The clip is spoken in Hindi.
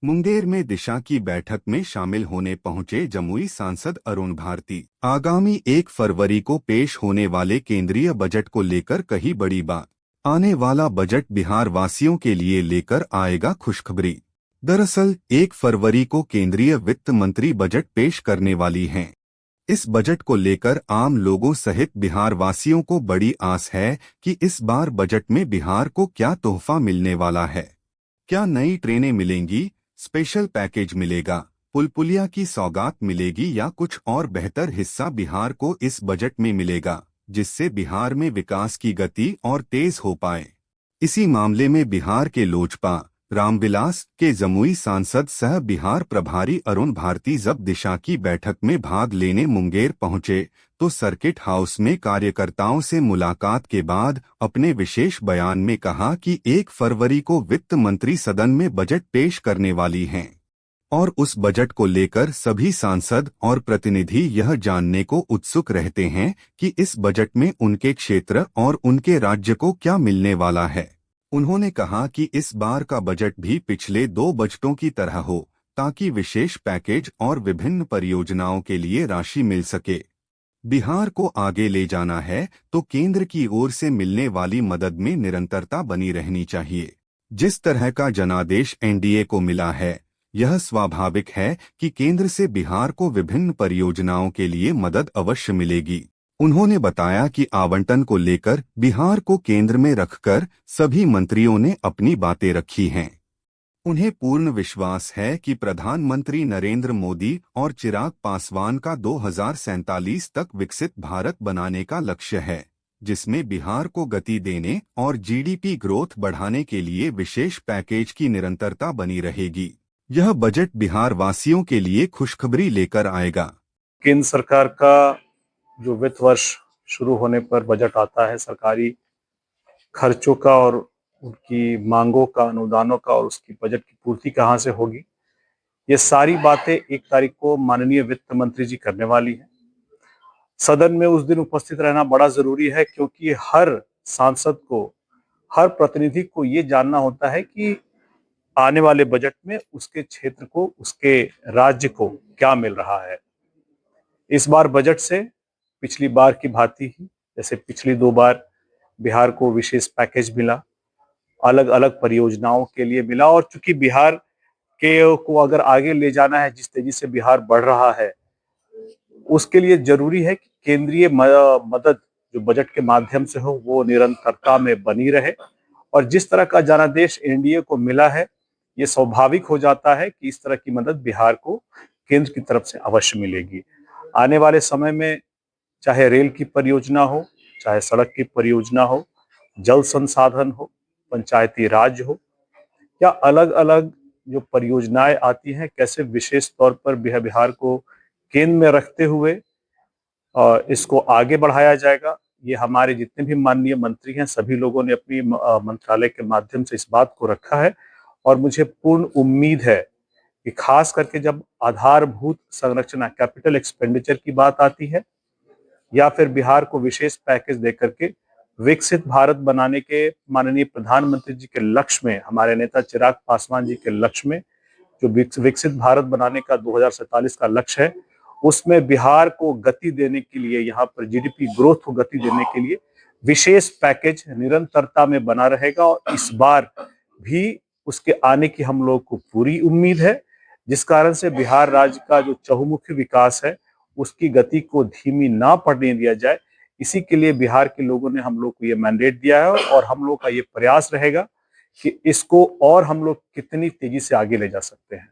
मुंगेर में दिशा की बैठक में शामिल होने पहुंचे जमुई सांसद अरुण भारती। आगामी 1 फरवरी को पेश होने वाले केंद्रीय बजट को लेकर कही बड़ी बात। आने वाला बजट बिहार वासियों के लिए लेकर आएगा खुशखबरी। दरअसल 1 फरवरी को केंद्रीय वित्त मंत्री बजट पेश करने वाली हैं। इस बजट को लेकर आम लोगों सहित बिहार वासियों को बड़ी आस है कि इस बार बजट में बिहार को क्या तोहफा मिलने वाला है। क्या नई ट्रेनें मिलेंगी, स्पेशल पैकेज मिलेगा, पुल-पुलिया की सौगात मिलेगी या कुछ और बेहतर हिस्सा बिहार को इस बजट में मिलेगा, जिससे बिहार में विकास की गति और तेज हो पाए। इसी मामले में बिहार के लोजपा रामविलास के जमुई सांसद सह बिहार प्रभारी अरुण भारती जब दिशा की बैठक में भाग लेने मुंगेर पहुंचे तो सर्किट हाउस में कार्यकर्ताओं से मुलाकात के बाद अपने विशेष बयान में कहा कि 1 फरवरी को वित्त मंत्री सदन में बजट पेश करने वाली हैं और उस बजट को लेकर सभी सांसद और प्रतिनिधि यह जानने को उत्सुक रहते हैं कि इस बजट में उनके क्षेत्र और उनके राज्य को क्या मिलने वाला है। उन्होंने कहा कि इस बार का बजट भी पिछले 2 बजटों की तरह हो ताकि विशेष पैकेज और विभिन्न परियोजनाओं के लिए राशि मिल सके। बिहार को आगे ले जाना है तो केंद्र की ओर से मिलने वाली मदद में निरंतरता बनी रहनी चाहिए। जिस तरह का जनादेश एनडीए को मिला है, यह स्वाभाविक है कि केंद्र से बिहार को विभिन्न परियोजनाओं के लिए मदद अवश्य मिलेगी। उन्होंने बताया कि आवंटन को लेकर बिहार को केंद्र में रखकर सभी मंत्रियों ने अपनी बातें रखी हैं। उन्हें पूर्ण विश्वास है कि प्रधानमंत्री नरेंद्र मोदी और चिराग पासवान का 2047 तक विकसित भारत बनाने का लक्ष्य है, जिसमें बिहार को गति देने और जीडीपी ग्रोथ बढ़ाने के लिए विशेष पैकेज की निरंतरता बनी रहेगी। यह बजट बिहार वासियों के लिए खुशखबरी लेकर आएगा। केंद्र सरकार का जो वित्त वर्ष शुरू होने पर बजट आता है, सरकारी खर्चों का और उनकी मांगों का, अनुदानों का और उसकी बजट की पूर्ति कहाँ से होगी, ये सारी बातें 1 तारीख को माननीय वित्त मंत्री जी करने वाली हैं। सदन में उस दिन उपस्थित रहना बड़ा जरूरी है क्योंकि हर सांसद को, हर प्रतिनिधि को ये जानना होता है कि आने वाले बजट में उसके क्षेत्र को, उसके राज्य को क्या मिल रहा है। इस बार बजट से पिछली बार की भांति ही, जैसे पिछली 2 बार बिहार को विशेष पैकेज मिला, अलग अलग परियोजनाओं के लिए मिला और चूंकि बिहार के को अगर आगे ले जाना है, जिस तेजी से बिहार बढ़ रहा है, उसके लिए जरूरी है कि केंद्रीय मदद जो बजट के माध्यम से हो वो निरंतरता में बनी रहे और जिस तरह का जनादेश एनडीए को मिला है, ये स्वाभाविक हो जाता है कि इस तरह की मदद बिहार को केंद्र की तरफ से अवश्य मिलेगी। आने वाले समय में चाहे रेल की परियोजना हो, चाहे सड़क की परियोजना हो, जल संसाधन हो, पंचायती राज हो या अलग अलग जो परियोजनाएं आती हैं, कैसे विशेष तौर पर बिहार को केंद्र में रखते हुए इसको आगे बढ़ाया जाएगा। ये हमारे जितने भी माननीय मंत्री हैं, सभी लोगों ने अपनी मंत्रालय के माध्यम से इस बात को रखा है और मुझे पूर्ण उम्मीद है कि खास करके जब आधारभूत संरचना, कैपिटल एक्सपेंडिचर की बात आती है या फिर बिहार को विशेष पैकेज देकर के विकसित भारत बनाने के माननीय प्रधानमंत्री जी के लक्ष्य में, हमारे नेता चिराग पासवान जी के लक्ष्य में, जो विकसित भारत बनाने का 2047 का लक्ष्य है, उसमें बिहार को गति देने के लिए, यहाँ पर जीडीपी ग्रोथ को गति देने के लिए विशेष पैकेज निरंतरता में बना रहेगा और इस बार भी उसके आने की हम लोग को पूरी उम्मीद है, जिस कारण से बिहार राज्य का जो चहुमुखी विकास है उसकी गति को धीमी ना पड़ने दिया जाए। इसी के लिए बिहार के लोगों ने हम लोग को ये मैंडेट दिया है और हम लोग का ये प्रयास रहेगा कि इसको और हम लोग कितनी तेजी से आगे ले जा सकते हैं।